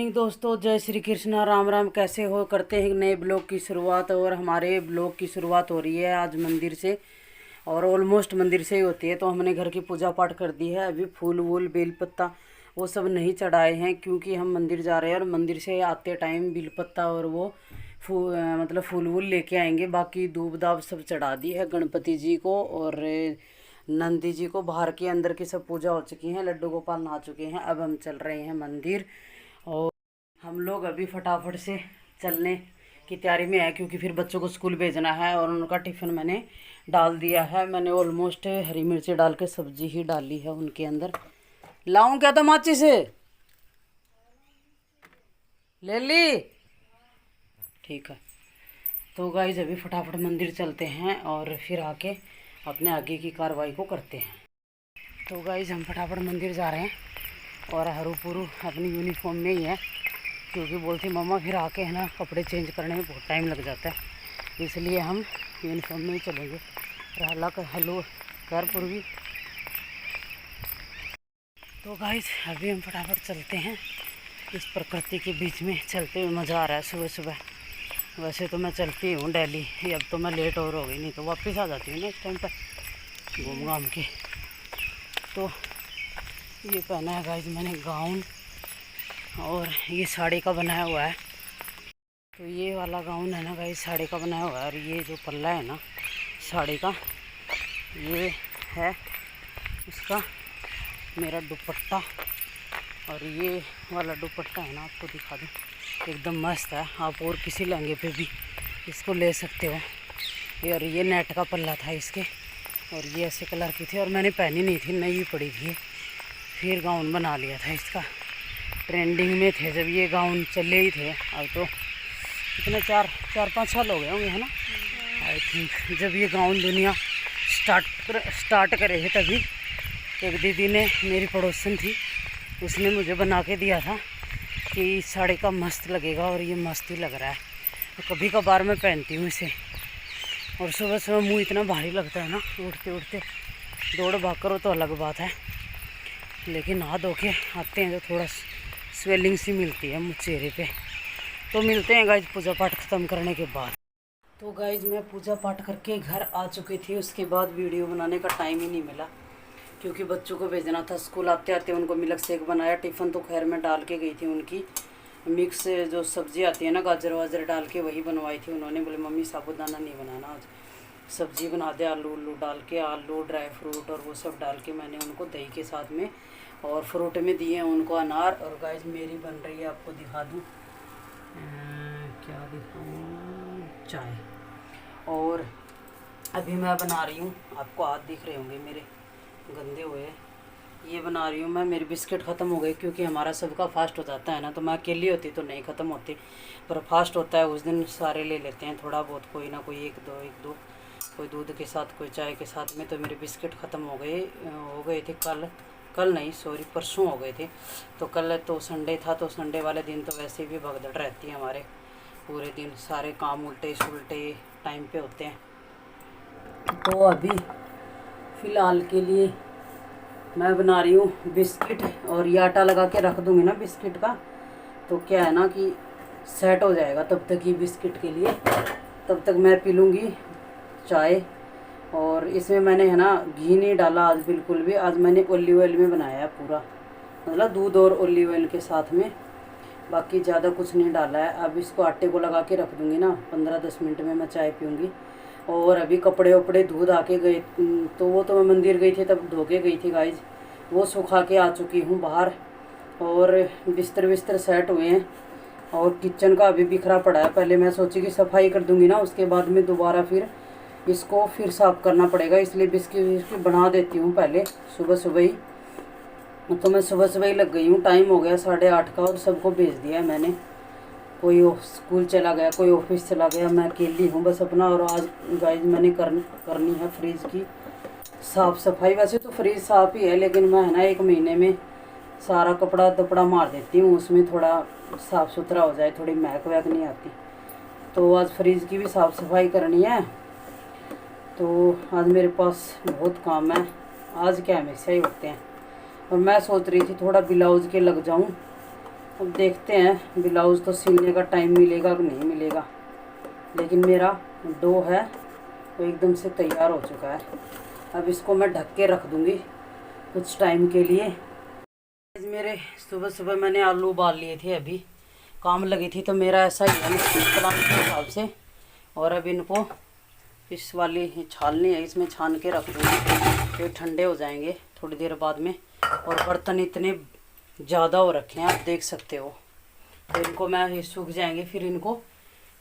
Morning दोस्तों, जय श्री कृष्णा, राम राम। कैसे हो? करते हैं नए ब्लॉग की शुरुआत। और हमारे ब्लॉग की शुरुआत हो रही है आज मंदिर से, और ऑलमोस्ट मंदिर से ही होती है। तो हमने घर की पूजा पाठ कर दी है। अभी फूल वूल बेलपत्ता वो सब नहीं चढ़ाए हैं, क्योंकि हम मंदिर जा रहे हैं और मंदिर से आते टाइम बेलपत्ता और वो मतलब फूल वूल लेके आएंगे। बाकी दूब दाब सब चढ़ा दी है गणपति जी को और नंदी जी को। बाहर के अंदर की सब पूजा हो चुकी है, लड्डू गोपाल नहा चुके हैं। अब हम चल रहे हैं मंदिर। और हम लोग अभी फटाफट से चलने की तैयारी में है, क्योंकि फिर बच्चों को स्कूल भेजना है। और उनका टिफ़िन मैंने डाल दिया है। मैंने ऑलमोस्ट हरी मिर्ची डाल के सब्जी ही डाली है उनके अंदर। लाऊं क्या तो माची से ले ली? ठीक है। तो गाइस अभी फटाफट मंदिर चलते हैं और फिर आके अपने आगे की कार्रवाई को करते हैं। तो गाइस हम फटाफट मंदिर जा रहे हैं और हरू पुरु अपनी यूनिफॉर्म में ही है, क्योंकि बोलती मम्मा फिर आके है ना कपड़े चेंज करने में बहुत टाइम लग जाता है, इसलिए हम यूनिफॉर्म में ही चलेंगे। रहला कर हेलो कर पूर्वी। तो गाइस अभी हम फटाफट चलते हैं। इस प्रकृति के बीच में चलते हुए मज़ा आ रहा है सुबह सुबह। वैसे तो मैं चलती हूँ डेली, अब तो मैं लेट और हो गई, नहीं तो वापस आ जाती हूँ ना इस टाइम पर घूम घाम के। तो ये पहना है गाइस मैंने गाउन, और ये साड़ी का बनाया हुआ है। तो ये वाला गाउन है ना गाइस साड़ी का बनाया हुआ है, और ये जो पल्ला है ना साड़ी का, ये है उसका मेरा दुपट्टा। और ये वाला दुपट्टा है ना, आपको दिखा दूँ, एकदम मस्त है। आप और किसी लहंगे पे भी इसको ले सकते हो। और ये नेट का पल्ला था इसके, और ये ऐसे कलर की थी, और मैंने पहनी नहीं थी, नई पड़ी थी, फिर गाउन बना लिया था इसका। ट्रेंडिंग में थे जब ये गाउन चले ही थे। अब तो इतने चार पाँच साल हो गए होंगे, है ना आई थिंक, जब ये गाउन दुनिया स्टार्ट करे थे। तभी एक दीदी ने, मेरी पड़ोसन थी, उसने मुझे बना के दिया था कि इस साड़ी का मस्त लगेगा, और ये मस्त ही लग रहा है। तो कभी कभार मैं पहनती हूँ इसे। और सुबह सुबह मुँह इतना भारी लगता है ना, उठते उठते दौड़ भाग करो तो अलग बात है, लेकिन नहा धो के आते हैं तो थोड़ा स्वेलिंग सी मिलती है मुझ चेहरे पे। तो मिलते हैं गाइज पूजा पाठ ख़त्म करने के बाद। तो गाइज मैं पूजा पाठ करके घर आ चुकी थी। उसके बाद वीडियो बनाने का टाइम ही नहीं मिला, क्योंकि बच्चों को भेजना था स्कूल। आते आते उनको मिल्क शेक बनाया। टिफ़िन तो खैर मैं डाल के गई थी उनकी। मिक्स जो सब्ज़ी आती है ना, गाजर वाजर डाल के, वही बनवाई थी उन्होंने। बोले मम्मी साबुदाना नहीं बनाना आज, सब्ज़ी बना दे आलू उल्लू डाल के, आलू ड्राई फ्रूट और वो सब डाल के मैंने उनको दही के साथ में। और फ्रूट में दिए हैं उनको अनार। और गाइस मेरी बन रही है, आपको दिखा दूँ क्या दिखाऊँ, चाय। और अभी मैं बना रही हूँ, आपको हाथ दिख रहे होंगे मेरे गंदे हुए, ये बना रही हूँ मैं। मेरी बिस्किट ख़त्म हो गई, क्योंकि हमारा सबका फास्ट हो जाता है ना। तो मैं अकेली होती तो नहीं ख़त्म होती, पर फास्ट होता है उस दिन सारे ले लेते हैं थोड़ा बहुत, कोई ना कोई एक दो, कोई दूध के साथ, कोई चाय के साथ में। तो मेरे बिस्किट ख़त्म हो गए थे कल नहीं सॉरी परसों हो गए थे। तो कल तो संडे था, तो संडे वाले दिन तो वैसे भी भगदड़ रहती है हमारे, पूरे दिन सारे काम उल्टे सुलटे टाइम पे होते हैं। तो अभी फ़िलहाल के लिए मैं बना रही हूँ बिस्किट, और ये आटा लगा के रख दूँगी ना बिस्किट का, तो क्या है ना कि सेट हो जाएगा तब तक ही बिस्किट के लिए। तब तक मैं पी लूँगी चाय। और इसमें मैंने है ना घी नहीं डाला आज बिल्कुल भी। आज मैंने ऑलिव ऑयल में बनाया है पूरा, मतलब दूध और ऑलिव ऑयल के साथ में, बाकी ज़्यादा कुछ नहीं डाला है। अब इसको आटे को लगा के रख दूँगी ना, 15-10 मिनट में मैं चाय पीऊँगी। और अभी कपड़े वपड़े धो धा के गए, तो वो तो मैं मंदिर गई थी तब धो के गई थी गाइज, वो सुखा के आ चुकी हूँ बाहर। और बिस्तर सेट हुए हैं, और किचन का अभी बिखरा पड़ा है। पहले मैं सोची कि सफाई कर दूँगी ना, उसके बाद में दोबारा फिर इसको फिर साफ़ करना पड़ेगा, इसलिए बिस्किट बना देती हूँ पहले सुबह सुबह ही। तो मैं सुबह ही लग गई हूँ। टाइम हो गया 8:30 का, और सबको भेज दिया मैंने। कोई स्कूल चला गया, कोई ऑफिस चला गया, मैं अकेली हूँ बस अपना। और आज गाइज मैंने करनी है फ्रिज की साफ़ सफाई। वैसे तो फ्रिज साफ़ ही है, लेकिन मैं है ना 1 महीने में सारा कपड़ा दपड़ा मार देती हूँ, उसमें थोड़ा साफ़ सुथरा हो जाए, थोड़ी महक वहक नहीं आती। तो आज फ्रिज की भी साफ़ सफाई करनी है। तो आज मेरे पास बहुत काम है, आज क्या हमेशा ही होते हैं। और मैं सोच रही थी थोड़ा ब्लाउज के लग जाऊं, अब देखते हैं ब्लाउज़ तो सिलने का टाइम मिलेगा कि नहीं मिलेगा, लेकिन मेरा डो है वो एकदम से तैयार हो चुका है। अब इसको मैं ढक के रख दूँगी कुछ टाइम के लिए। मेरे सुबह सुबह मैंने आलू उबाल लिए थे, अभी काम लगी थी तो मेरा ऐसा ही है प्लान के हिसाब से। और अब इनको इस वाली छालनी है, इसमें छान के रख दूँगी, फिर ठंडे हो जाएंगे थोड़ी देर बाद में। और बर्तन इतने ज़्यादा हो रखे हैं आप देख सकते हो, तो इनको मैं ये सूख जाएंगे फिर इनको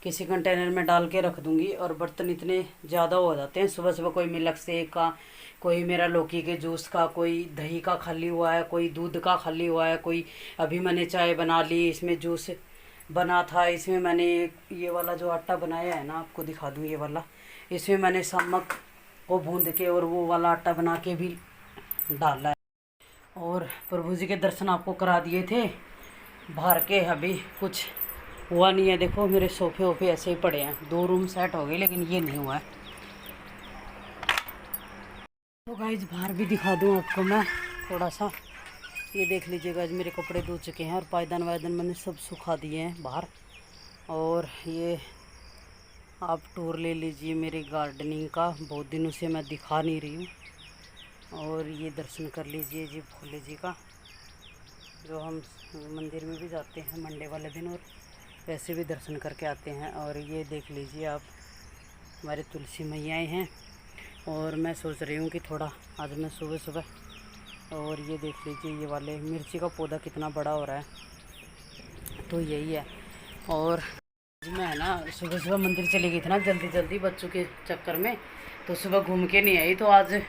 किसी कंटेनर में डाल के रख दूँगी। और बर्तन इतने ज़्यादा हो जाते हैं, सुबह सुबह कोई मिल्क शेक का, कोई मेरा लौकी के जूस का, कोई दही का खाली हुआ है, कोई दूध का खाली हुआ है, कोई अभी मैंने चाय बना ली, इसमें जूस बना था, इसमें मैंने ये वाला जो आटा बनाया है ना आपको दिखा दूँ, ये वाला इसमें मैंने नमक को भूंद के और वो वाला आटा बना के भी डाला है। और प्रभु जी के दर्शन आपको करा दिए थे बाहर के, अभी कुछ हुआ नहीं है। देखो मेरे सोफे वोफे ऐसे ही पड़े हैं, 2 रूम सेट हो गए लेकिन ये नहीं हुआ है। तो गाइज बाहर भी दिखा दूँ आपको मैं थोड़ा सा, ये देख लीजिए गाइज मेरे कपड़े धो चुके हैं और पायदान वायदान मैंने सब सुखा दिए हैं बाहर। और ये आप टूर ले लीजिए मेरे गार्डनिंग का, बहुत दिनों से मैं दिखा नहीं रही हूँ। और ये दर्शन कर लीजिए जी भोले जी का, जो हम मंदिर में भी जाते हैं मंडे वाले दिन और वैसे भी दर्शन करके आते हैं। और ये देख लीजिए आप हमारे तुलसी मैयाएँ हैं। और मैं सोच रही हूँ कि थोड़ा आज मैं सुबह सुबह, और ये देख लीजिए ये वाले मिर्ची का पौधा कितना बड़ा हो रहा है, तो यही है। और मैं है ना सुबह सुबह मंदिर चली गई थी ना जल्दी जल्दी बच्चों के चक्कर में, तो सुबह घूम के नहीं आई, तो आज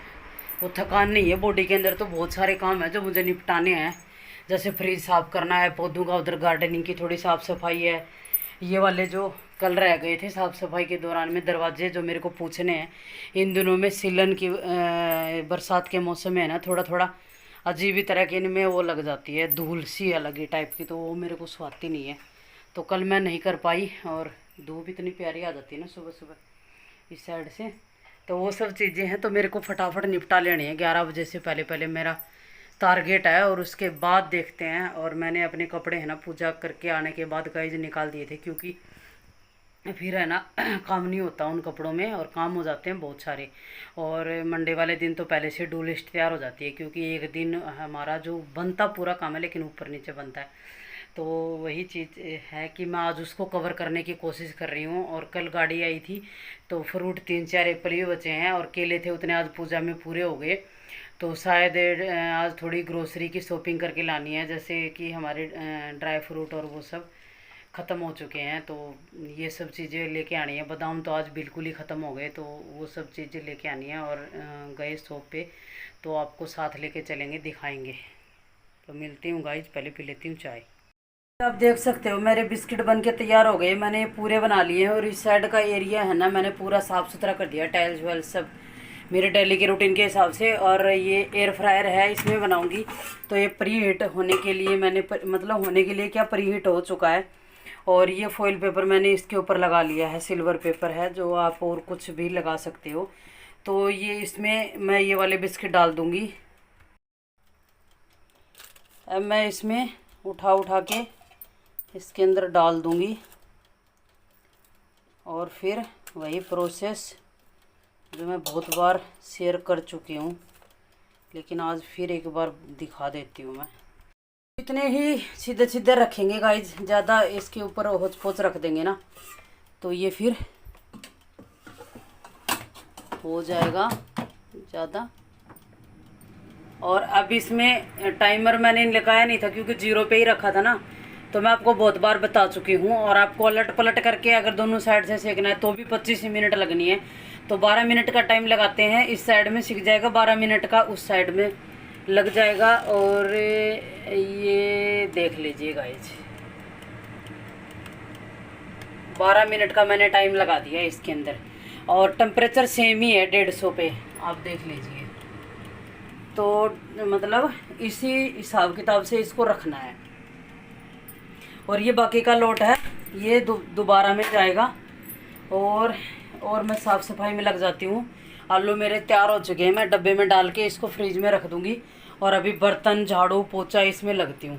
वो थकान नहीं है बॉडी के अंदर। तो बहुत सारे काम है जो मुझे निपटाने हैं, जैसे फ्रिज साफ़ करना है, पौधों का, उधर गार्डनिंग की थोड़ी साफ़ सफाई है, ये वाले जो कल रह गए थे साफ़ सफाई के दौरान में दरवाजे जो मेरे को पूछने हैं। इन दिनों में सीलन की बरसात के मौसम में है ना थोड़ा थोड़ा अजीब ही तरह की इनमें वो लग जाती है, धूल सी अलग ही टाइप की, तो वो मेरे को स्वाती नहीं है, तो कल मैं नहीं कर पाई। और धूप इतनी प्यारी आ जाती है ना सुबह सुबह इस साइड से, तो वो सब चीज़ें हैं तो मेरे को फटाफट निपटा लेनी है 11 बजे से पहले पहले मेरा टारगेट है। और उसके बाद देखते हैं। और मैंने अपने कपड़े है ना पूजा करके आने के बाद गाइज निकाल दिए थे, क्योंकि फिर है ना काम नहीं होता उन कपड़ों में और काम हो जाते हैं बहुत सारे। और मंडे वाले दिन तो पहले से डू लिस्ट तैयार हो जाती है, क्योंकि एक दिन हमारा जो बनता पूरा काम है लेकिन ऊपर नीचे बनता है, तो वही चीज़ है कि मैं आज उसको कवर करने की कोशिश कर रही हूँ। और कल गाड़ी आई थी तो फ्रूट 3-4 एप्पल भी बचे हैं और केले थे उतने आज पूजा में पूरे हो गए, तो शायद आज थोड़ी ग्रोसरी की शॉपिंग करके लानी है, जैसे कि हमारे ड्राई फ्रूट और वो सब ख़त्म हो चुके हैं, तो ये सब चीज़ें लेके आनी है। बादाम तो आज बिल्कुल ही ख़त्म हो गए, तो वो सब चीज़ें लेके आनी है। और गए शॉप पे तो आपको साथ लेके चलेंगे, दिखाएंगे। तो मिलती हूँ गाइज, पहले पी लेती हूँ चाय। आप देख सकते हो मेरे बिस्किट बन के तैयार हो गए, मैंने पूरे बना लिए हैं। और इस साइड का एरिया है ना मैंने पूरा साफ़ सुथरा कर दिया, टाइल्स वाइल्स सब मेरे डेली के रूटीन के हिसाब से। और ये एयर फ्रायर है, इसमें बनाऊंगी, तो ये प्री हीट होने के लिए मैंने मतलब होने के लिए क्या प्री हीट हो चुका है। और ये फॉइल पेपर मैंने इसके ऊपर लगा लिया है, सिल्वर पेपर है जो आप और कुछ भी लगा सकते हो। तो ये इसमें मैं ये वाले बिस्किट डाल दूँगी। अब मैं इसमें उठा उठा के इसके अंदर डाल दूँगी और फिर वही प्रोसेस जो मैं बहुत बार शेयर कर चुकी हूँ, लेकिन आज फिर एक बार दिखा देती हूँ मैं। इतने ही सीधे सीधे रखेंगे गाइज, ज़्यादा इसके ऊपर होच पोच रख देंगे ना तो ये फिर हो जाएगा ज़्यादा। और अब इसमें टाइमर मैंने लगाया नहीं था क्योंकि 0 पे ही रखा था ना, तो मैं आपको बहुत बार बता चुकी हूँ। और आपको अलट पलट करके अगर दोनों साइड से सेकना है तो भी 25 मिनट लगनी है, तो 12 मिनट का टाइम लगाते हैं। इस साइड में सीख जाएगा, 12 मिनट का उस साइड में लग जाएगा। और ये देख लीजिए गाइज 12 मिनट का मैंने टाइम लगा दिया इसके अंदर, और टेम्परेचर सेम ही है 150 पे, आप देख लीजिए। तो मतलब इसी हिसाब किताब से इसको रखना है। और ये बाकी का लोट है, ये दोबारा में जाएगा। और मैं साफ़ सफाई में लग जाती हूँ। आलू मेरे तैयार हो चुके हैं, मैं डब्बे में डाल के इसको फ्रिज में रख दूँगी। और अभी बर्तन झाड़ू पोछा इसमें लगती हूँ।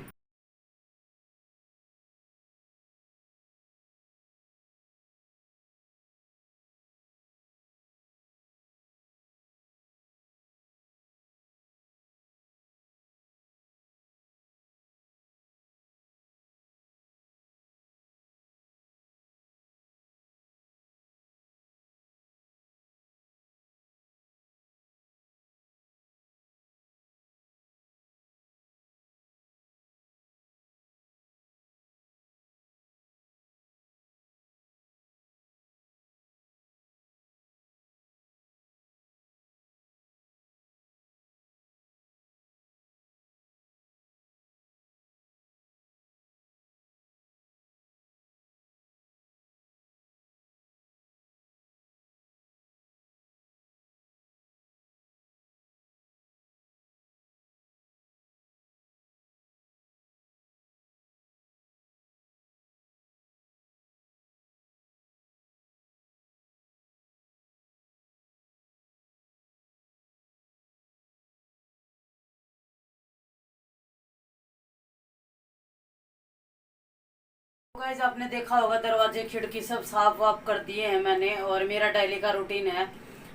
गाइस आपने देखा होगा दरवाजे खिड़की सब साफ वाफ कर दिए हैं मैंने, और मेरा डेली का रूटीन है।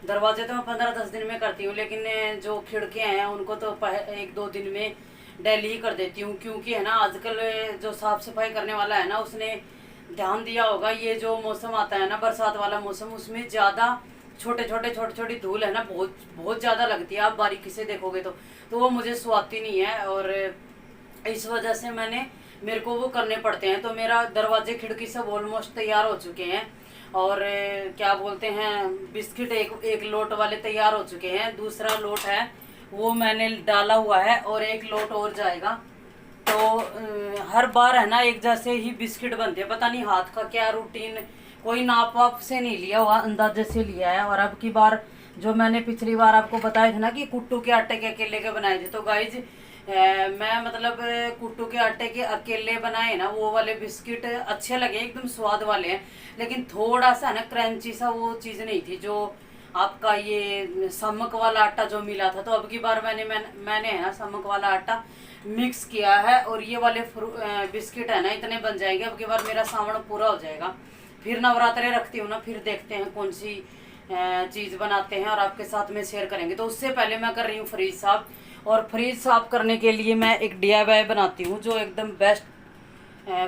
दरवाजे तो मैं 15-10 दिन में करती हूँ, लेकिन जो खिड़कियाँ हैं उनको तो 1-2 दिन में डेली ही कर देती हूँ, क्योंकि है ना आजकल जो साफ सफाई करने वाला है ना उसने ध्यान दिया होगा, ये जो मौसम आता है ना बरसात वाला मौसम, उसमें ज़्यादा छोटे छोटी धूल है ना बहुत बहुत ज़्यादा लगती है। आप बारीकी से देखोगे तो वो मुझे सुहाती नहीं है, और इस वजह से मेरे को वो करने पड़ते हैं। तो मेरा दरवाजे खिड़की सब ऑलमोस्ट तैयार हो चुके हैं, और क्या बोलते हैं बिस्किट एक लोट वाले तैयार हो चुके हैं, दूसरा लोट है वो मैंने डाला हुआ है, और एक लोट और जाएगा। तो हर बार है ना एक जैसे ही बिस्किट बनते हैं, पता नहीं हाथ का क्या रूटीन, कोई नाप वाप से नहीं लिया हुआ, अंदाजे से लिया है। और अब की बार जो मैंने पिछली बार आपको बताया था ना कि कुट्टू के आटे के अकेले के बनाए थे, तो गाइज मैं मतलब कुट्टू के आटे के अकेले बनाए ना वो वाले बिस्किट अच्छे लगे, एकदम स्वाद वाले हैं, लेकिन थोड़ा सा ना क्रंची सा वो चीज़ नहीं थी जो आपका ये समक वाला आटा जो मिला था। तो अब की बार मैंने है ना समक वाला आटा मिक्स किया है, और ये वाले बिस्किट है ना इतने बन जाएंगे। अब की बार मेरा सावन पूरा हो जाएगा, फिर नवरात्रे रखती हूँ ना, फिर देखते हैं कौन सी चीज़ बनाते हैं और आपके साथ में शेयर करेंगे। तो उससे पहले मैं कर रही हूँ फ्रिज साफ, और फ्रिज साफ करने के लिए मैं एक DIY बनाती हूँ जो एकदम बेस्ट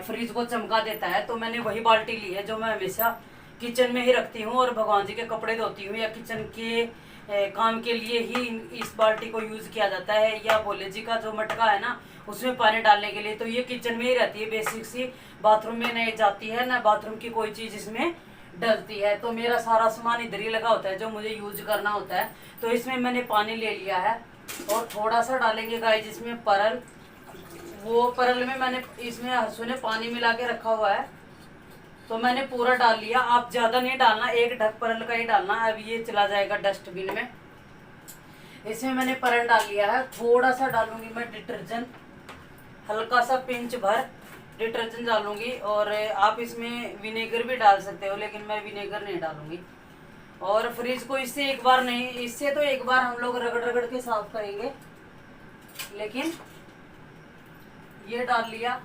फ्रिज को चमका देता है। तो मैंने वही बाल्टी ली है जो मैं हमेशा किचन में ही रखती हूँ, और भगवान जी के कपड़े धोती हूँ या किचन के काम के लिए ही इस बाल्टी को यूज़ किया जाता है, या भोले जी का जो मटका है ना उसमें पानी डालने के लिए। तो ये किचन में ही रहती है, बेसिक सी बाथरूम में नहीं जाती है ना, बाथरूम की कोई चीज़ इसमें डलती है। तो मेरा सारा सामान इधर ही लगा होता है जो मुझे यूज करना होता है। तो इसमें मैंने पानी ले लिया है, और थोड़ा सा डालेंगे गाइस इसमें परल। वो परल में मैंने इसमें हर्षू ने पानी मिला के रखा हुआ है, तो मैंने पूरा डाल लिया। आप ज़्यादा नहीं डालना, एक ढक परल का ही डालना। अब ये चला जाएगा डस्टबिन में। इसमें मैंने परल डाल लिया है, थोड़ा सा डालूंगी मैं डिटर्जेंट, हल्का सा पिंच भर डिटर्जेंट डालूंगी, और आप इसमें विनेगर भी डाल सकते हो, लेकिन मैं विनेगर नहीं डालूंगी। और फ्रिज को इससे एक बार नहीं, इससे तो एक बार हम लोग रगड़ रगड़ के साफ करेंगे, लेकिन ये डाल लिया।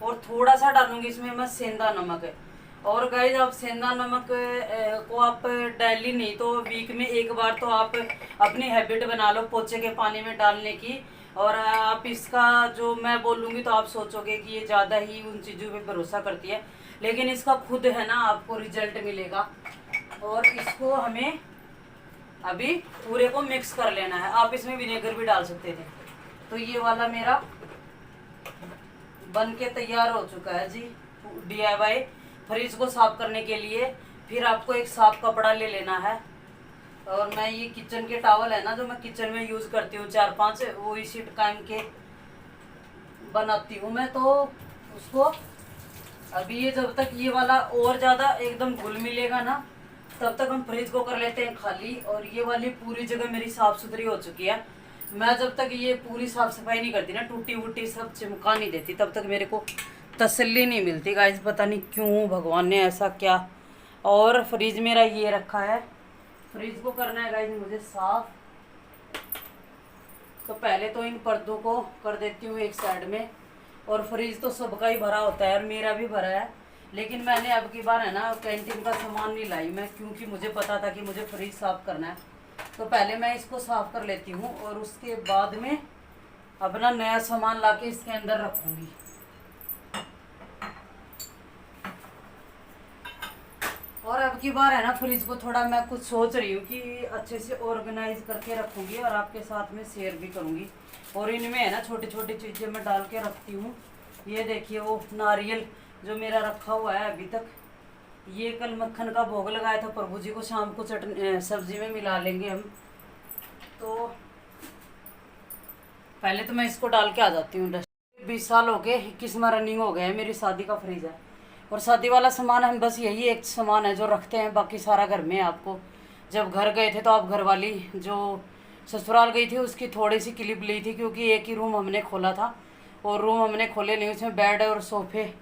और थोड़ा सा डालूंगी इसमें मैं सेंधा नमक है। और गाइस आप सेंधा नमक को आप डेली नहीं तो वीक में एक बार तो आप अपनी हैबिट बना लो पोछे के पानी में डालने की। और आप इसका जो मैं बोलूँगी तो आप सोचोगे कि ये ज़्यादा ही उन चीज़ों पे भरोसा करती है, लेकिन इसका खुद है ना आपको रिजल्ट मिलेगा। और इसको हमें अभी पूरे को मिक्स कर लेना है। आप इसमें विनेगर भी डाल सकते थे। तो ये वाला मेरा बन के तैयार हो चुका है जी DIY फ्रिज को साफ करने के लिए। फिर आपको एक साफ कपड़ा ले लेना है, और मैं ये किचन के टॉवल है ना जो मैं किचन में यूज़ करती हूँ 4-5, वो इसी टाइम के बनाती हूँ मैं। तो उसको अभी ये जब तक ये वाला और ज़्यादा एकदम घुल मिलेगा ना तब तक हम फ्रिज को कर लेते हैं खाली। और ये वाली पूरी जगह मेरी साफ़ सुथरी हो चुकी है। मैं जब तक ये पूरी साफ़ सफाई नहीं करती ना, टूटी वूटी सब चिमका नहीं देती, तब तक मेरे को तसल्ली नहीं मिलती गाइस। पता नहीं क्यों भगवान ने ऐसा क्या। और फ्रिज मेरा ये रखा है, फ्रिज को करना है गाइस मुझे साफ। तो पहले तो इन पर्दों को कर देती हूँ एक साइड में। और फ्रिज तो सबका ही भरा होता है और मेरा भी भरा है, लेकिन मैंने अब की बार है ना कैंटीन का सामान नहीं लाई मैं, क्योंकि मुझे पता था कि मुझे फ्रिज साफ़ करना है। तो पहले मैं इसको साफ़ कर लेती हूँ, और उसके बाद में अपना नया सामान लाके इसके अंदर रखूँगी। और अब की बार है ना फ्रिज को थोड़ा मैं कुछ सोच रही हूँ कि अच्छे से ऑर्गेनाइज करके रखूँगी और आपके साथ में शेयर भी करूँगी। और इनमें है ना छोटी छोटी चीज़ें मैं डाल के रखती हूँ। ये देखिए वो नारियल जो मेरा रखा हुआ है अभी तक, ये कल मक्खन का भोग लगाया था प्रभु जी को, शाम को चटनी सब्जी में मिला लेंगे हम। तो पहले तो मैं इसको डाल के आ जाती हूँ। 20 साल हो गए, 21वां रनिंग हो गया है, मेरी शादी का फ्रिज है। और शादी वाला सामान हम बस यही एक सामान है जो रखते हैं, बाकी सारा घर में है। आपको जब घर गए थे तो आप घरवाली जो ससुराल गई थी उसकी थोड़ी सी क्लिप ली थी, क्योंकि एक ही रूम हमने खोला था और रूम हमने खोले नहीं, उसमें बेड और सोफ़े,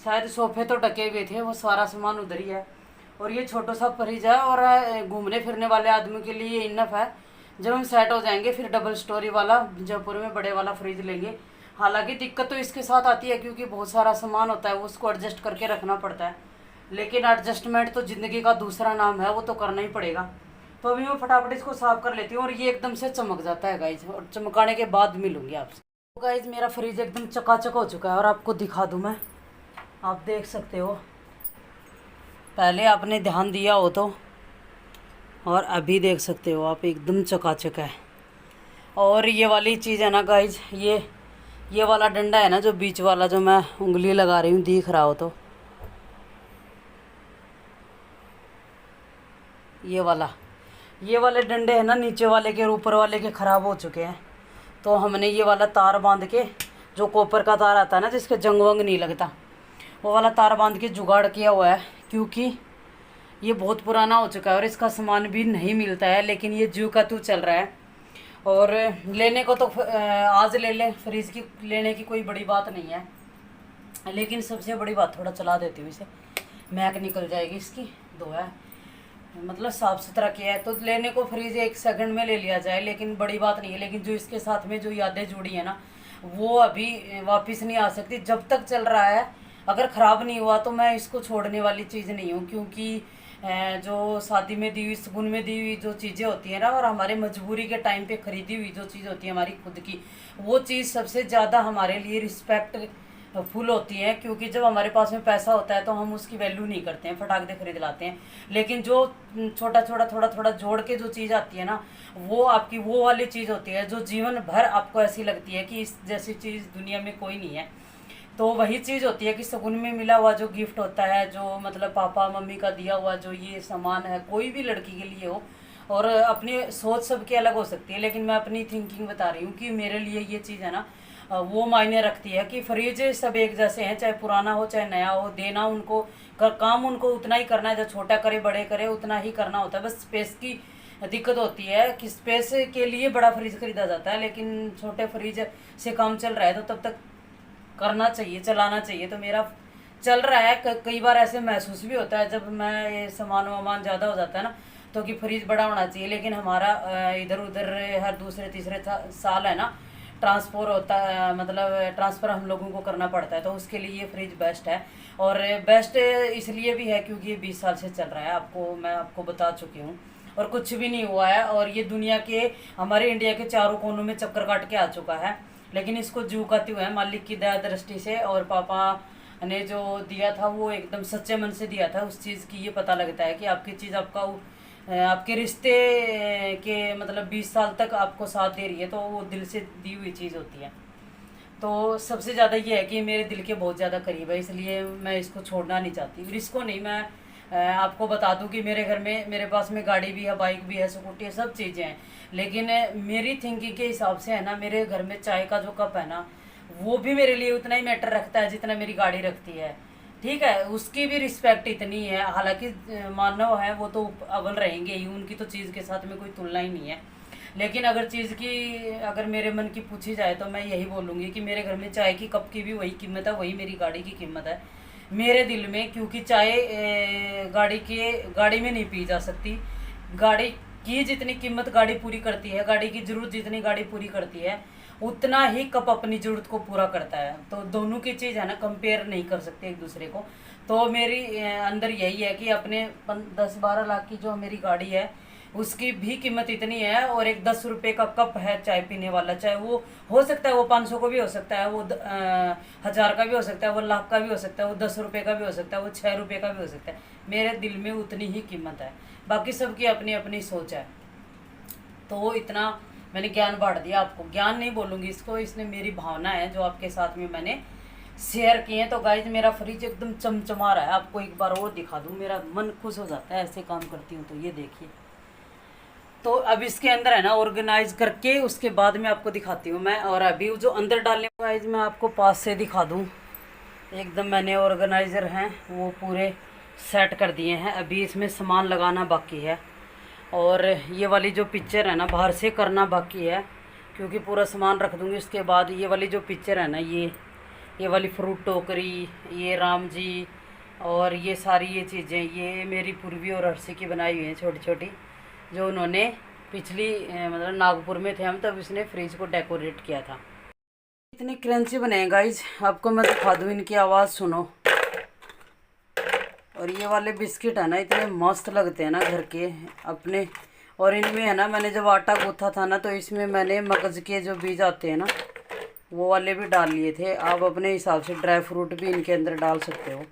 शायद सोफ़े तो ढके हुए थे, वो सारा सामान उधर ही है। और ये छोटा सा फ्रिज है और घूमने फिरने वाले आदमी के लिए इनफ है। जब हम सेट हो जाएंगे फिर डबल स्टोरी वाला जयपुर में बड़े वाला फ्रिज लेंगे, हालांकि दिक्कत तो इसके साथ आती है क्योंकि बहुत सारा सामान होता है, वो उसको एडजस्ट करके रखना पड़ता है। लेकिन एडजस्टमेंट तो ज़िंदगी का दूसरा नाम है, वो तो करना ही पड़ेगा। तो अभी मैं फटाफट इसको साफ कर लेती हूँ और ये एकदम से चमक जाता है गाइज, और चमकाने के बाद मिलूंगी आपसे। तो गाइज मेरा फ्रिज एकदम चकाचक हो चुका है और आपको दिखा दूँ मैं, आप देख सकते हो। पहले आपने ध्यान दिया हो तो, और अभी देख सकते हो आप, एकदम चकाचक है। और ये वाली चीज़ है ना गाइज, ये वाला डंडा है ना, जो बीच वाला, जो मैं उंगली लगा रही हूँ, दिख रहा हो तो, ये वाले डंडे हैं ना, नीचे वाले के और ऊपर वाले के ख़राब हो चुके हैं। तो हमने ये वाला तार बांध के, जो कॉपर का तार आता है ना जिसके जंग वंग नहीं लगता, वो वाला तार बांध के जुगाड़ किया हुआ है। क्योंकि ये बहुत पुराना हो चुका है और इसका सामान भी नहीं मिलता है, लेकिन ये ज्यों का त्यों चल रहा है। और लेने को तो आज ले लें, फ्रिज की लेने की कोई बड़ी बात नहीं है, लेकिन सबसे बड़ी बात, थोड़ा चला देती हूँ इसे, महक निकल जाएगी इसकी। दो है, मतलब साफ़ सुथरा किया है, तो लेने को फ्रिज 1 सेकंड में ले लिया जाए, लेकिन बड़ी बात नहीं है। लेकिन जो इसके साथ में जो यादें जुड़ी हैं ना, वो अभी वापस नहीं आ सकती जब तक चल रहा है। अगर ख़राब नहीं हुआ तो मैं इसको छोड़ने वाली चीज़ नहीं हूँ, क्योंकि जो शादी में दी हुई, सुगुन में दी हुई जो चीज़ें होती हैं ना, और हमारे मजबूरी के टाइम पे खरीदी हुई जो चीज़ होती है हमारी खुद की, वो चीज़ सबसे ज़्यादा हमारे लिए रिस्पेक्ट फुल होती है। क्योंकि जब हमारे पास में पैसा होता है तो हम उसकी वैल्यू नहीं करते हैं, फटाक दे खरीद लाते हैं। लेकिन जो छोटा छोटा थोड़ा थोड़ा जोड़ के जो चीज़ आती है ना, वो आपकी वो वाली चीज़ होती है जो जीवन भर आपको ऐसी लगती है कि इस जैसी चीज़ दुनिया में कोई नहीं है। तो वही चीज़ होती है कि शगुन में मिला हुआ जो गिफ्ट होता है, जो मतलब पापा मम्मी का दिया हुआ जो ये सामान है, कोई भी लड़की के लिए हो। और अपनी सोच सबकी अलग हो सकती है, लेकिन मैं अपनी थिंकिंग बता रही हूँ कि मेरे लिए ये चीज़ है ना, वो मायने रखती है। कि फ्रिज सब एक जैसे हैं, चाहे पुराना हो चाहे नया हो, देना उनको काम उनको उतना ही करना है, जो छोटा करे बड़े करे उतना ही करना होता है। बस स्पेस की दिक्कत होती है कि स्पेस के लिए बड़ा फ्रिज खरीदा जाता है, लेकिन छोटे फ्रिज से काम चल रहा है तो तब तक करना चाहिए, चलाना चाहिए। तो मेरा चल रहा है। कई बार ऐसे महसूस भी होता है जब मैं ये सामान वामान ज़्यादा हो जाता है ना, तो कि फ्रिज बड़ा होना चाहिए। लेकिन हमारा इधर उधर हर दूसरे तीसरे साल है ना ट्रांसफ़र होता है, मतलब ट्रांसफ़र हम लोगों को करना पड़ता है, तो उसके लिए ये फ्रिज बेस्ट है। और बेस्ट इसलिए भी है क्योंकि ये 20 साल से चल रहा है, मैं आपको बता चुकी हूँ, और कुछ भी नहीं हुआ है। और ये दुनिया के, हमारे इंडिया के चारों कोनों में चक्कर काट के आ चुका है। लेकिन इसको जू का त्यों है, मालिक की दया दृष्टि से, और पापा ने जो दिया था वो एकदम सच्चे मन से दिया था। उस चीज़ की ये पता लगता है कि आपकी चीज़ आपके रिश्ते के मतलब 20 साल तक आपको साथ दे रही है, तो वो दिल से दी हुई चीज़ होती है। तो सबसे ज़्यादा ये है कि मेरे दिल के बहुत ज़्यादा करीब है, इसलिए मैं इसको छोड़ना नहीं चाहती। इसको नहीं, मैं आपको बता दूं कि मेरे घर में, मेरे पास में गाड़ी भी है, बाइक भी है, स्कूटी है, सब चीज़ें हैं। लेकिन मेरी थिंकिंग के हिसाब से है ना, मेरे घर में चाय का जो कप है ना, वो भी मेरे लिए उतना ही मैटर रखता है जितना मेरी गाड़ी रखती है। ठीक है, उसकी भी रिस्पेक्ट इतनी है। हालांकि मानव है वो तो अव्वल रहेंगे ही, उनकी तो चीज़ के साथ में कोई तुलना ही नहीं है। लेकिन अगर चीज़ की, अगर मेरे मन की पूछी जाए तो मैं यही बोलूँगी कि मेरे घर में चाय की कप की भी वही कीमत है, वही मेरी गाड़ी की कीमत है मेरे दिल में। क्योंकि चाय गाड़ी में नहीं पी जा सकती। गाड़ी की जितनी कीमत गाड़ी पूरी करती है, गाड़ी की ज़रूरत जितनी गाड़ी पूरी करती है, उतना ही कप अपनी ज़रूरत को पूरा करता है। तो दोनों की चीज़ है ना, कंपेयर नहीं कर सकते एक दूसरे को। तो मेरी अंदर यही है कि अपने 10-12 लाख की जो मेरी गाड़ी है उसकी भी कीमत इतनी है, और एक 10 रुपये का कप है चाय पीने वाला, चाहे वो हो सकता है वो 500 का भी हो सकता है, वो 1000 का भी हो सकता है, वो लाख का भी हो सकता है, वो 10 रुपये का भी हो सकता है, वो 6 रुपये का भी हो सकता है। मेरे दिल में उतनी ही कीमत है, बाकी सबकी अपनी अपनी सोच है। तो इतना मैंने ज्ञान बांट दिया आपको, ज्ञान नहीं बोलूँगी इसको, इसने मेरी भावना है जो आपके साथ में मैंने शेयर किए हैं। तो गाइज मेरा फ्रिज एकदम चमचमा रहा है, आपको एक बार और दिखा दूँ, मेरा मन खुश हो जाता है ऐसे काम करती हूँ तो। ये देखिए, तो अब इसके अंदर है ना ऑर्गेनाइज करके उसके बाद में आपको दिखाती हूँ मैं। और अभी जो अंदर डालने गाइज मैं आपको पास से दिखा दूँ, एकदम मैंने ऑर्गेनाइज़र हैं वो पूरे सेट कर दिए हैं। अभी इसमें सामान लगाना बाकी है, और ये वाली जो पिक्चर है ना बाहर से करना बाकी है, क्योंकि पूरा सामान रख दूँगी। उसके बाद ये वाली जो पिक्चर है ना, ये वाली फ्रूट टोकरी, ये राम जी, और ये सारी ये चीज़ें, ये मेरी पूर्वी और हर्षी की बनाई हुई हैं छोटी छोटी, जो उन्होंने पिछली मतलब नागपुर में थे हम तब इसने फ्रिज को डेकोरेट किया था। इतने क्रंची बने हैं गाइज, आपको मैं दिखा दूँ, इनकी आवाज़ सुनो। और ये वाले बिस्किट है ना, इतने मस्त लगते हैं ना घर के अपने। और इनमें है ना, मैंने जब आटा गूथा था ना, तो इसमें मैंने मगज के जो बीज आते हैं ना, वो वाले भी डाल लिए थे। आप अपने हिसाब से ड्राई फ्रूट भी इनके अंदर डाल सकते हो।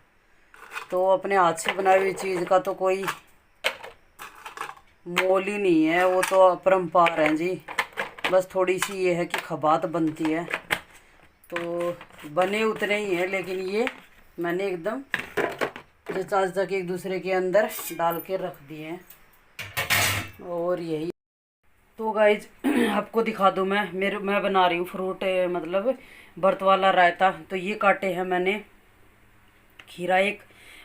तो अपने हाथ से बनाई हुई चीज़ का तो कोई मोल ही नहीं है, वो तो अपरंपार है जी। बस थोड़ी सी ये है कि खबात बनती है, तो बने उतने ही हैं, लेकिन ये मैंने एकदम जचाज तक एक दूसरे के अंदर डाल के रख दिए हैं। और यही तो गाइज आपको दिखा दूँ, मैं बना रही हूँ फ्रूट मतलब बर्त वाला रायता। तो ये काटे हैं मैंने खीरा एक,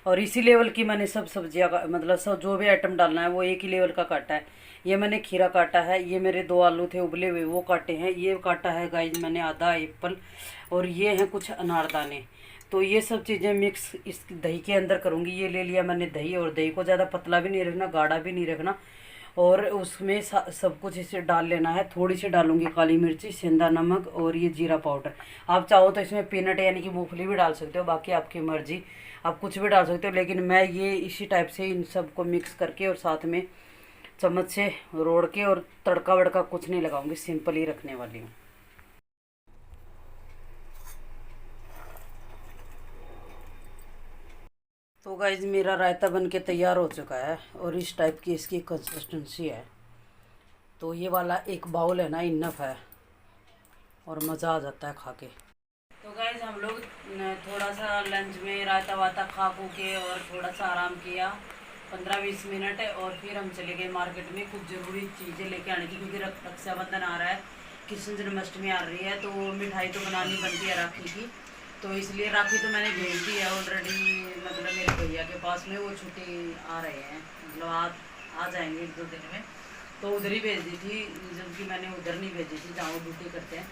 और इसी लेवल की मैंने सब सब्जियां का मतलब सब जो भी आइटम डालना है वो एक ही लेवल का काटा है। ये मैंने खीरा काटा है, ये मेरे 2 आलू थे उबले हुए वो काटे हैं, ये काटा है गाइज मैंने आधा एप्पल, और ये हैं कुछ अनारदाने। तो ये सब चीज़ें मिक्स इस दही के अंदर करूँगी। ये ले लिया मैंने दही, और दही को ज़्यादा पतला भी नहीं रखना, गाढ़ा भी नहीं रखना, और उसमें सब कुछ इसे डाल लेना है। थोड़ी सी डालूंगी काली मिर्ची, सेंधा नमक, और ये जीरा पाउडर। आप चाहो तो इसमें पीनट यानी कि मूंगफली भी डाल सकते हो, बाकी आपकी मर्जी, आप कुछ भी डाल सकते हो। लेकिन मैं ये इसी टाइप से इन सब को मिक्स करके और साथ में चम्मच से रोड़ के, और तड़का वड़का कुछ नहीं लगाऊंगी, सिंपल ही रखने वाली हूँ। तो गाइज मेरा रायता बन के तैयार हो चुका है, और इस टाइप की इसकी कंसिस्टेंसी है। तो ये वाला एक बाउल है ना, इनफ है, और मज़ा आ जाता है खा के। तो गाइज हम लोग थोड़ा सा लंच में रायता वाता खा खू के और थोड़ा सा आराम किया 15-20 मिनट, और फिर हम चले गए मार्केट में कुछ ज़रूरी चीज़ें लेके आने की, क्योंकि रक्षाबंधन आ रहा है, कृष्ण जन्माष्टमी आ रही है, तो मिठाई तो बनानी बनती है राखी की। तो इसलिए राखी तो मैंने भेज दी है ऑलरेडी, मतलब मेरे भैया के पास में, वो छुट्टी आ रहे हैं, मतलब आ जाएंगे 1-2 दिन में। तो उधर ही भेज दी थी, जबकि मैंने उधर नहीं भेजी थी जहाँ वो ड्यूटी करते हैं।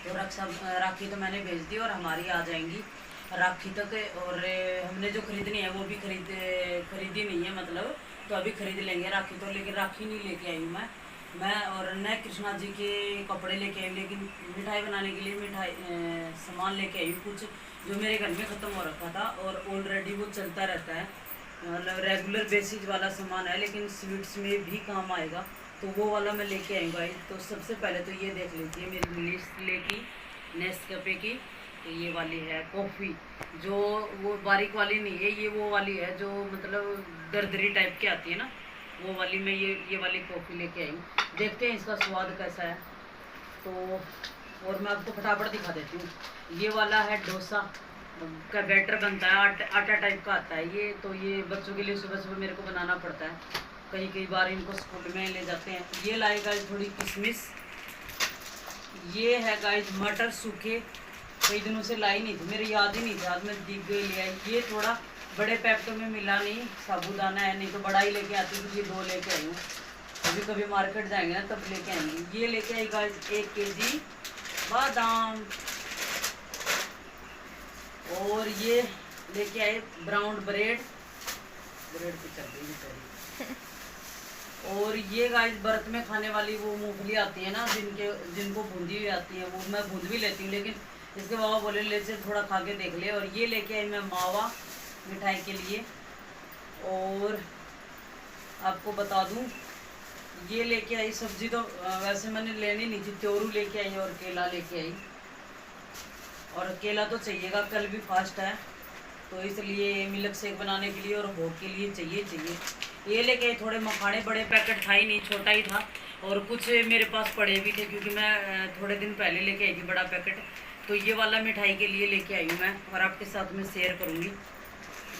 तो राखी तो मैंने भेज दी, और हमारी आ जाएंगी राखी तक। और हमने जो खरीदनी है वो भी खरीदी नहीं है, मतलब तो अभी खरीद लेंगे राखी तो। लेकिन राखी नहीं लेके आई हूँ मैं और न कृष्णा जी के कपड़े लेके आई हूँ, लेकिन मिठाई बनाने के लिए सामान लेके आई हूँ कुछ, जो मेरे घर में ख़त्म हो रखा था, और ऑलरेडी वो चलता रहता है, मतलब रेगुलर बेसिस वाला सामान है, लेकिन स्वीट्स में भी काम आएगा, तो वो वाला मैं लेके आई गाइस। तो सबसे पहले तो ये देख लीजिए मेरी नेस्ले की, नेस्कैफे की, तो ये वाली है कॉफ़ी, जो वो बारीक वाली नहीं है, ये वो वाली है जो मतलब दरदरी टाइप की आती है ना, वो वाली मैं ये वाली कॉफ़ी लेके आई हूँ। देखते हैं इसका स्वाद कैसा है। तो और मैं आपको फटाफट दिखा देती हूँ। ये वाला है डोसा का बैटर बनता है, आटा टाइप का आता है ये। तो ये बच्चों के लिए सुबह सुबह मेरे को बनाना पड़ता है, कई बार इनको स्कूल में ले जाते हैं। ये लाई गाइस थोड़ी किशमिश, ये है गाइस मटर सूखे, कई दिनों से लाई नहीं थी, मेरी याद ही नहीं था, आज मैं दिख गई ले आई। ये थोड़ा बड़े पैकेटों में मिला नहीं, साबूदाना है, नहीं तो बड़ा ही लेके आती हूँ। ये 2 लेके आई हूँ, अभी कभी मार्केट जाएंगे ना तब लेके आएंगे। ये लेके आई गाइस 1 केजी बादाम, और ये लेके आए ब्राउन ब्रेड पे चल रही है। और ये गाइस व्रत में खाने वाली वो मूंगफली आती है ना, जिनको बूंदी हुई आती है, वो मैं बूंद भी लेती हूँ, लेकिन इसके बाबा बोले ले से थोड़ा खा के देख ले। और ये लेके आई मैं मावा मिठाई के लिए। और आपको बता दूं, ये लेके आई सब्जी तो वैसे मैंने लेनी नहीं थी, त्योरू लेके आई और केला लेके आई, और केला तो चाहिएगा, कल भी फास्ट है, तो इसलिए मिल्क शेक बनाने के लिए और भोग के लिए चाहिए। ये लेके आई थोड़े मखाने, बड़े पैकेट था ही नहीं, छोटा ही था, और कुछ मेरे पास पड़े भी थे, क्योंकि मैं थोड़े दिन पहले लेके आई थी बड़ा पैकेट। तो ये वाला मिठाई के लिए लेके आई हूँ मैं, और आपके साथ में शेयर करूँगी।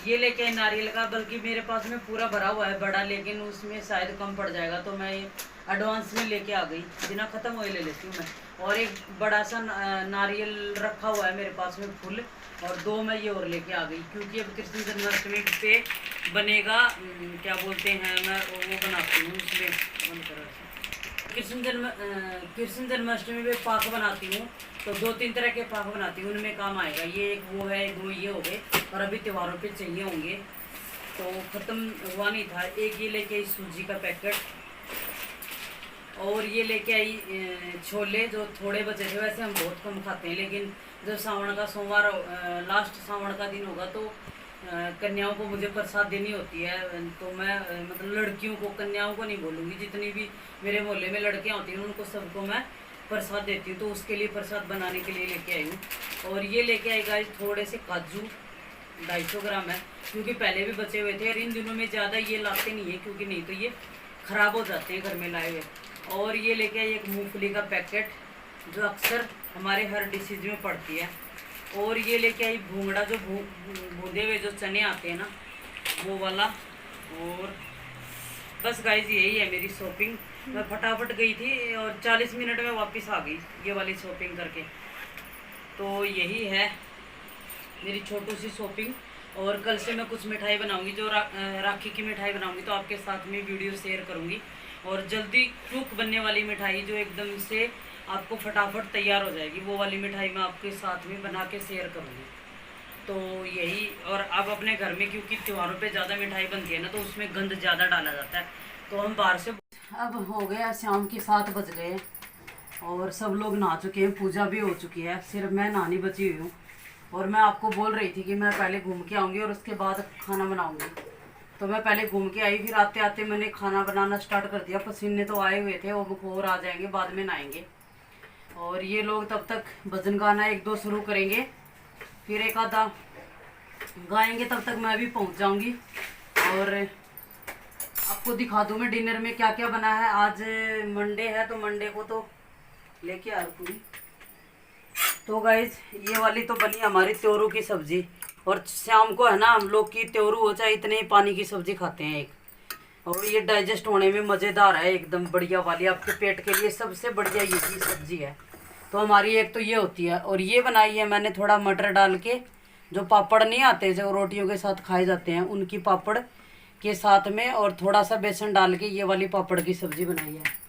ये लेके आई नारियल का, बल्कि मेरे पास में पूरा भरा हुआ है बड़ा, लेकिन उसमें शायद कम पड़ जाएगा, तो मैं एडवांस में लेके आ गई, बिना ख़त्म हुए ले लेती हूँ मैं। और एक बड़ा सा नारियल रखा हुआ है मेरे पास में फुल, और 2 मैं ये और लेके आ गई, क्योंकि अब कृष्ण जन्माष्टमी पे बनेगा क्या बोलते हैं, मैं वो बनाती हूँ उसमें बंद करो, कृष्ण जन्माष्टमी में पाक बनाती हूँ, तो 2-3 तरह के पाक बनाती हूँ, उनमें काम आएगा। ये एक वो है, 2 ये हो गए, और अभी त्योहारों पे चाहिए होंगे, तो ख़त्म हुआ नहीं था। एक ये लेके सूजी का पैकेट, और ये लेके आई छोले, जो थोड़े बचे थे। वैसे हम बहुत कम खाते हैं, लेकिन जब सावन का सोमवार लास्ट सावन का दिन होगा तो कन्याओं को मुझे प्रसाद देनी होती है। तो मैं मतलब लड़कियों को, कन्याओं को नहीं बोलूँगी, जितनी भी मेरे मोहल्ले में लड़कियाँ होती हैं उनको सबको मैं प्रसाद देती हूँ। तो उसके लिए प्रसाद बनाने के लिए लेके आई हूँ। और ये लेके आई गाइस थोड़े से काजू, 250 ग्राम है, क्योंकि पहले भी बचे हुए थे। और इन दिनों में ज़्यादा ये लाते नहीं है, क्योंकि नहीं तो ये ख़राब हो जाते हैं घर में लाए हुए। और ये लेके आई एक मूंगफली का पैकेट, जो अक्सर हमारे हर डिशेज में पड़ती है। और ये लेके आई भूंगड़ा, जो भूंदे हुए जो चने आते हैं ना, वो वाला। और बस गाइज यही है मेरी शॉपिंग। मैं फटाफट गई थी और 40 मिनट में वापस आ गई ये वाली शॉपिंग करके। तो यही है मेरी छोटी सी शॉपिंग। और कल से मैं कुछ मिठाई बनाऊंगी, जो राखी की मिठाई बनाऊंगी, तो आपके साथ में वीडियो शेयर करूंगी। और जल्दी क्विक बनने वाली मिठाई, जो एकदम से आपको फटाफट तैयार हो जाएगी, वो वाली मिठाई मैं आपके साथ में बना के शेयर करूंगी। तो यही। और अब अपने घर में क्योंकि त्योहारों पे ज़्यादा मिठाई बनती है ना, तो उसमें गंद ज़्यादा डाला जाता है, तो हम बाहर से। अब हो गया शाम के 7 बज गए और सब लोग नहा चुके हैं, पूजा भी हो चुकी है, सिर्फ मैं नहानी बची हुई हूँ। और मैं आपको बोल रही थी कि मैं पहले घूम के आऊँगी और उसके बाद खाना बनाऊँगी। तो मैं पहले घूम के आई, फिर आते आते मैंने खाना बनाना स्टार्ट कर दिया। पसीने तो आए हुए थे, वो और आ जाएंगे, बाद में नहाएंगे। और ये लोग तब तक भजन गाना 1-2 शुरू करेंगे, फिर एक आधा गाएंगे, तब तक मैं भी पहुंच जाऊंगी। और आपको दिखा दूं मैं डिनर में क्या क्या बना है। आज मंडे है, तो मंडे को तो लेके आ पूरी। तो गाइज ये वाली तो बनी हमारी त्योरू की सब्जी। और शाम को है ना, हम लोग की त्योरू हो चाहे इतने ही पानी की सब्जी खाते हैं एक। और ये डाइजेस्ट होने में मज़ेदार है, एकदम बढ़िया वाली, आपके पेट के लिए सबसे बढ़िया यही सब्जी है। तो हमारी एक तो ये होती है। और ये बनाई है मैंने थोड़ा मटर डाल के, जो पापड़ नहीं आते जो रोटियों के साथ खाए जाते हैं, उनकी पापड़ के साथ में, और थोड़ा सा बेसन डाल के ये वाली पापड़ की सब्जी बनाई है।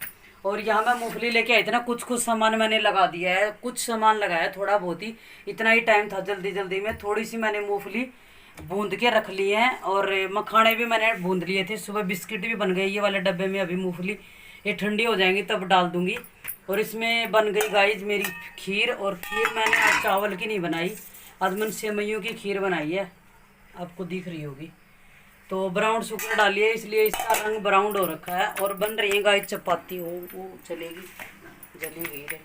और यहाँ मैं मूंगफली लेके आई थी ना, कुछ सामान मैंने लगा दिया है, कुछ सामान लगाया थोड़ा बहुत ही, इतना ही टाइम था जल्दी जल्दी में। थोड़ी सी मैंने मूंगफली बूंद के रख ली है, और मखाने भी मैंने बूंद लिए थे। सुबह बिस्किट भी बन गए ये वाले डब्बे में, अभी मूंगफली ये ठंडी हो जाएंगी तब डाल दूंगी। और इसमें बन गई गाइज मेरी खीर। और खीर मैंने आज चावल की नहीं बनाई, आज मैंने सेवइयों की खीर बनाई है, आपको दिख रही होगी। तो ब्राउन शुगर डालिए, इसलिए इसका रंग ब्राउन हो रखा है। और बन रही है गाइस चपाती, वो चलेगी, जली गई है।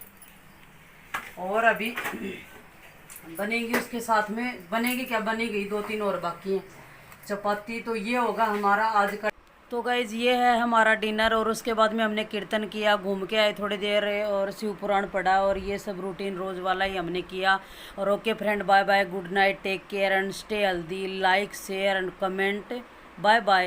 और अभी बनेगी उसके साथ में, बनेगी क्या, बनी गई 2-3 और बाकी हैं चपाती। तो ये होगा हमारा आज का। तो गाइज ये है हमारा डिनर। और उसके बाद में हमने कीर्तन किया, घूम के आए थोड़ी देर, और शिव पुराण पढ़ा, और ये सब रूटीन रोज़ वाला ही हमने किया। और okay friend, bye bye, good night, take care and stay healthy, like share and comment, bye bye.